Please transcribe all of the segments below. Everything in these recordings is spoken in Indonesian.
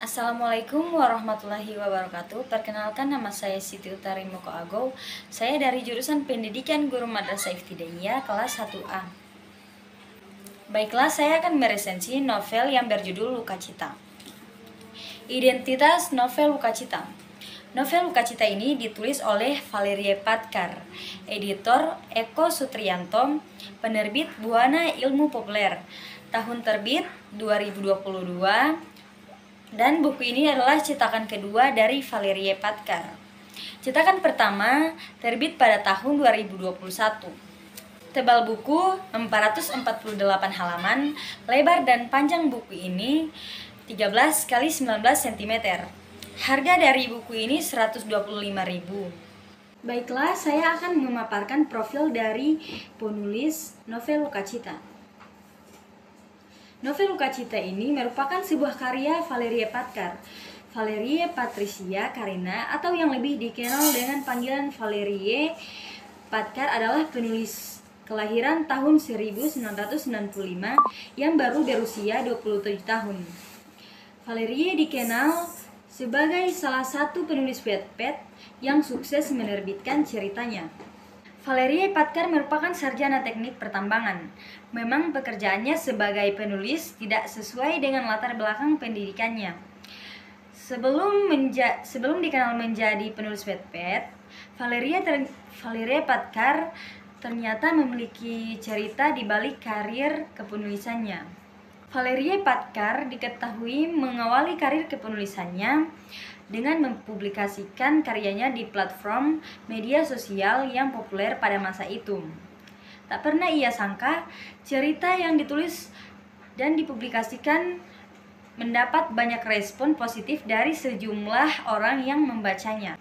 Assalamualaikum warahmatullahi wabarakatuh. Perkenalkan, nama saya Siti Utari Moko Agow. Saya dari jurusan Pendidikan Guru Madrasah Ibtidaiyah kelas 1A. Baiklah, saya akan meresensi novel yang berjudul Luka Cita. Identitas novel Luka Cita. Novel Luka Cita ini ditulis oleh Valerie Patkar, editor Eko Sutriyanto, penerbit Buana Ilmu Populer, tahun terbit 2022. Dan buku ini adalah cetakan kedua dari Valerie Patkar. Cetakan pertama terbit pada tahun 2021. Tebal buku 448 halaman, lebar dan panjang buku ini 13 x 19 cm. Harga dari buku ini 125.000. Baiklah, saya akan memaparkan profil dari penulis novel Luka Cita. Novel Luka Cita ini merupakan sebuah karya Valerie Patkar, Valerie Patricia Karina, atau yang lebih dikenal dengan panggilan Valerie Patkar, adalah penulis kelahiran tahun 1995 yang baru berusia 27 tahun. Valerie dikenal sebagai salah satu penulis Wattpad yang sukses menerbitkan ceritanya. Valerie Patkar merupakan sarjana teknik pertambangan. Memang pekerjaannya sebagai penulis tidak sesuai dengan latar belakang pendidikannya. Sebelum dikenal menjadi penulis Wattpad, Valerie Patkar ternyata memiliki cerita di balik karir kepenulisannya. Valerie Patkar diketahui mengawali karir kepenulisannya dengan mempublikasikan karyanya di platform media sosial yang populer pada masa itu. Tak pernah ia sangka cerita yang ditulis dan dipublikasikan mendapat banyak respon positif dari sejumlah orang yang membacanya.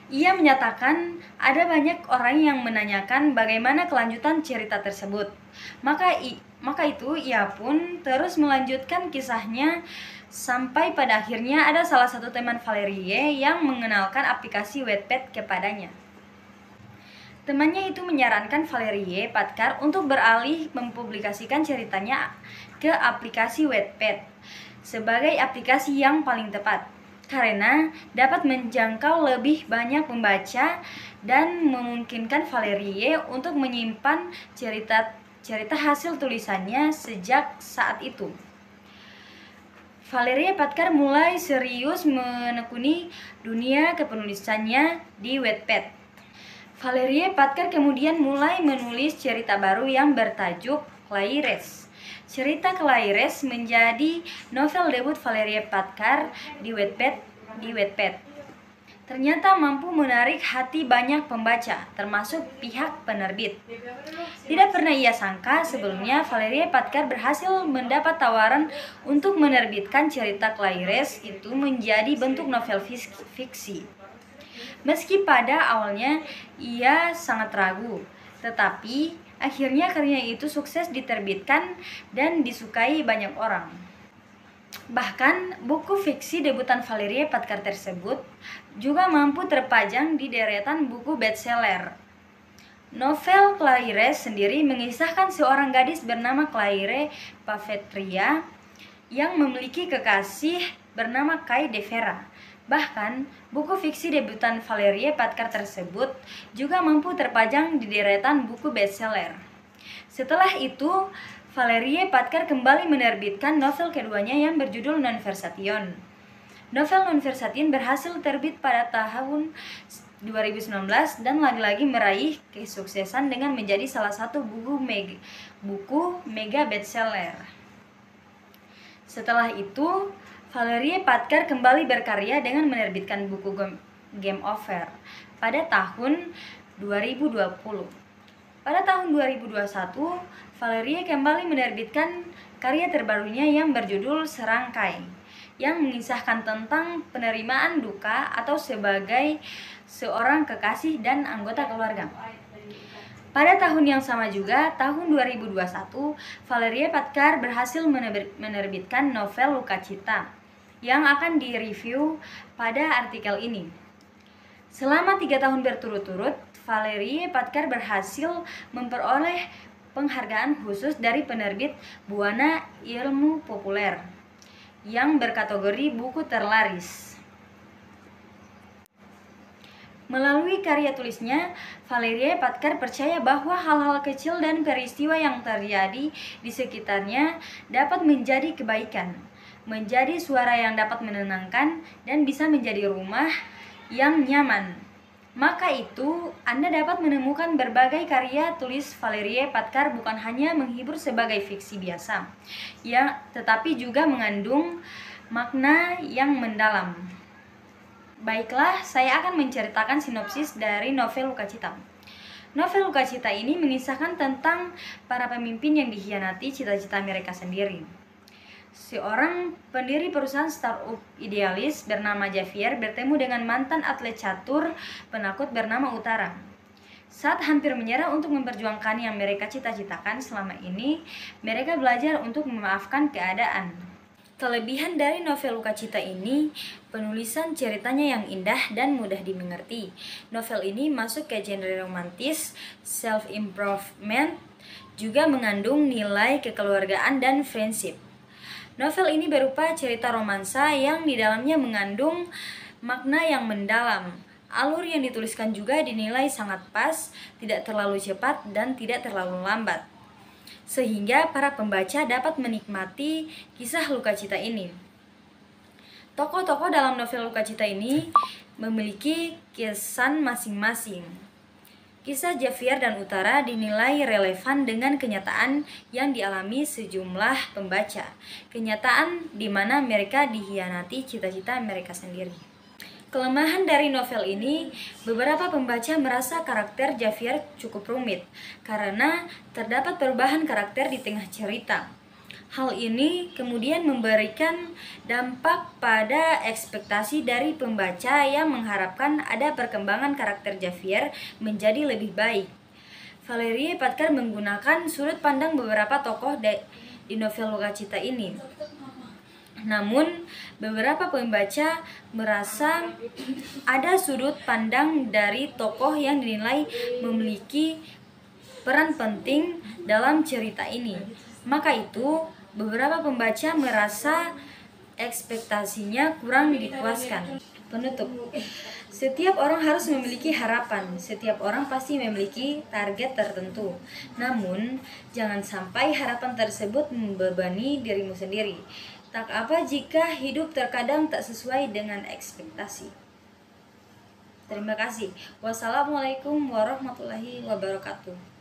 Ia menyatakan ada banyak orang yang menanyakan bagaimana kelanjutan cerita tersebut. Maka itu ia pun terus melanjutkan kisahnya sampai pada akhirnya ada salah satu teman Valerie yang mengenalkan aplikasi Wattpad kepadanya. Temannya itu menyarankan Valerie Patkar untuk beralih mempublikasikan ceritanya ke aplikasi Wattpad sebagai aplikasi yang paling tepat, karena dapat menjangkau lebih banyak pembaca dan memungkinkan Valerie untuk menyimpan cerita hasil tulisannya sejak saat itu. Valerie Patkar mulai serius menekuni dunia kepenulisannya di Wattpad. Valerie Patkar kemudian mulai menulis cerita baru yang bertajuk Claires. Cerita Claires menjadi novel debut Valerie Patkar di Wattpad. Ternyata mampu menarik hati banyak pembaca, termasuk pihak penerbit. Tidak pernah ia sangka sebelumnya Valerie Patkar berhasil mendapat tawaran untuk menerbitkan cerita Claires itu menjadi bentuk novel fiksi. Meski pada awalnya ia sangat ragu, tetapi akhirnya karya itu sukses diterbitkan dan disukai banyak orang. Bahkan buku fiksi debutan Valerie Patkar tersebut juga mampu terpajang di deretan buku bestseller. Novel Claires sendiri mengisahkan seorang gadis bernama Claire Pavetria yang memiliki kekasih bernama Kai de Vera. Bahkan, buku fiksi debutan Valerie Patkar tersebut juga mampu terpajang di deretan buku bestseller. Setelah itu, Valerie Patkar kembali menerbitkan novel keduanya yang berjudul Non Versation. Novel Non Versation berhasil terbit pada tahun 2019 dan lagi-lagi meraih kesuksesan dengan menjadi salah satu buku mega bestseller. Setelah itu, Valerie Patkar kembali berkarya dengan menerbitkan buku Game Over pada tahun 2020. Pada tahun 2021, Valerie kembali menerbitkan karya terbarunya yang berjudul Serangkai, yang mengisahkan tentang penerimaan duka atau sebagai seorang kekasih dan anggota keluarga. Pada tahun yang sama juga, tahun 2021, Valerie Patkar berhasil menerbitkan novel Luka Cita, yang akan direview pada artikel ini. Selama 3 tahun berturut-turut, Valerie Patkar berhasil memperoleh penghargaan khusus dari penerbit Buana Ilmu Populer, yang berkategori buku terlaris. Melalui karya tulisnya, Valeria Patkar percaya bahwa hal-hal kecil dan peristiwa yang terjadi di sekitarnya dapat menjadi kebaikan, menjadi suara yang dapat menenangkan, dan bisa menjadi rumah yang nyaman. Maka itu, Anda dapat menemukan berbagai karya tulis Valeria Patkar bukan hanya menghibur sebagai fiksi biasa, tetapi juga mengandung makna yang mendalam. Baiklah, saya akan menceritakan sinopsis dari novel Lukacita. Novel Lukacita ini mengisahkan tentang para pemimpin yang dikhianati cita-cita mereka sendiri. Seorang pendiri perusahaan startup idealis bernama Javier bertemu dengan mantan atlet catur penakut bernama Utara. Saat hampir menyerah untuk memperjuangkan yang mereka cita-citakan selama ini, mereka belajar untuk memaafkan keadaan. Kelebihan dari novel Lukacita ini, penulisan ceritanya yang indah dan mudah dimengerti. Novel ini masuk ke genre romantis, self-improvement, juga mengandung nilai kekeluargaan dan friendship. Novel ini berupa cerita romansa yang di dalamnya mengandung makna yang mendalam. Alur yang dituliskan juga dinilai sangat pas, tidak terlalu cepat dan tidak terlalu lambat, sehingga para pembaca dapat menikmati kisah Lukacita ini. Tokoh-tokoh dalam novel Lukacita ini memiliki kesan masing-masing. Kisah Javier dan Utara dinilai relevan dengan kenyataan yang dialami sejumlah pembaca. Kenyataan di mana mereka dikhianati cita-cita mereka sendiri. Kelemahan dari novel ini, beberapa pembaca merasa karakter Javier cukup rumit karena terdapat perubahan karakter di tengah cerita. Hal ini kemudian memberikan dampak pada ekspektasi dari pembaca yang mengharapkan ada perkembangan karakter Javier menjadi lebih baik. Valeria Patkar menggunakan sudut pandang beberapa tokoh di novel Lukacita ini. Namun, beberapa pembaca merasa ada sudut pandang dari tokoh yang dinilai memiliki peran penting dalam cerita ini. Maka itu, beberapa pembaca merasa ekspektasinya kurang dipuaskan. Penutup. Setiap orang harus memiliki harapan. Setiap orang pasti memiliki target tertentu. Namun, jangan sampai harapan tersebut membebani dirimu sendiri. Tak apa jika hidup terkadang tak sesuai dengan ekspektasi. Terima kasih. Wassalamualaikum warahmatullahi wabarakatuh.